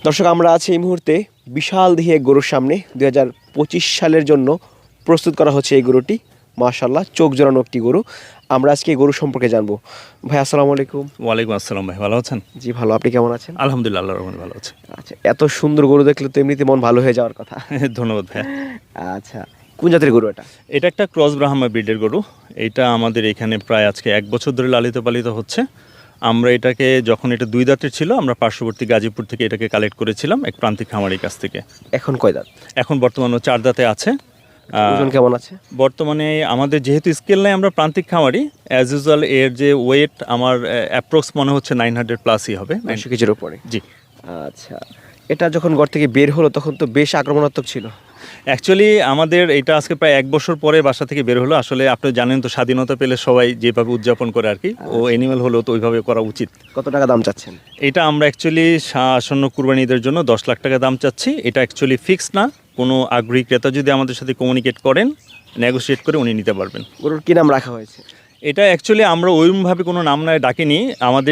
দর্শক, আমরা আছি এই মুহূর্তে বিশাল দেহি এক গরুর সামনে। 2025 সালের জন্য প্রস্তুত করা হচ্ছে এই গরুটি। মাশাআল্লাহ, চোখ জোড়ানো একটি গরু। আমরা আজকে এই গরু সম্পর্কে জানবো। ভাই আসসালামু আলাইকুম। ওয়ালাইকুম আসসালাম ভাই, ভালো আছেন? জি ভালো, আপনি কেমন আছেন? আলহামদুলিল্লাহ, আল্লাহর রহমতে ভালো আছি। আচ্ছা, এত সুন্দর গরু দেখলে তো এমনিতে মন ভালো হয়ে যাওয়ার কথা। ধন্যবাদ ভাইয়া। আচ্ছা, কোন জাতের গরু এটা? এটা একটা ক্রস ব্রাহ্মা ব্রিডের গরু। এটা আমাদের এখানে প্রায় আজকে 1 বছর ধরে লালিত পালিত হচ্ছে। আমরা এটাকে যখন এটা 2 দাঁতের ছিল, আমরা পার্শ্ববর্তী গাজীপুর থেকে এটাকে কালেক্ট করেছিলাম এক প্রান্তিক খামারির কাছ থেকে। এখন কয় দাঁত? এখন বর্তমানে 4 দাঁতে আছে। ওজন কেমন আছে? বর্তমানে আমাদের যেহেতু স্কেল নাই, আমরা প্রান্তিক খামারি, অ্যাজ ইউজুয়াল এর যে ওয়েট আমার অ্যাপ্রক্স মনে হচ্ছে 900 প্লাসই হবে। 900 কেজির উপরে? জি। আচ্ছা, এটা যখন ঘর থেকে বের হলো তখন তো বেশ আক্রমণাত্মক ছিল। অ্যাকচুয়ালি আমাদের এটা আজকে প্রায় 1 বছর পরে বাসা থেকে বের হলো। আসলে আপনি জানেন তো, স্বাধীনতা পেলে সবাই যেভাবে উদযাপন করে আর কি, ও অ্যানিমেল হলেও তো ওইভাবে করা উচিত। কত টাকা দাম চাচ্ছেন? এটা আমরা অ্যাকচুয়ালি আসন্ন কুরবানিদের জন্য 10 লাখ টাকা দাম চাচ্ছি। এটা অ্যাকচুয়ালি ফিক্স না, কোনো আগ্রহী ক্রেতা যদি আমাদের সাথে কমিউনিকেট করেন, নেগোশিয়েট করে উনি নিতে পারবেন। গরুর কি নাম রাখা হয়েছে? এটা অ্যাকচুয়ালি আমরা ওইরকমভাবে কোনো নাম নয় ডাকিনি। আমাদের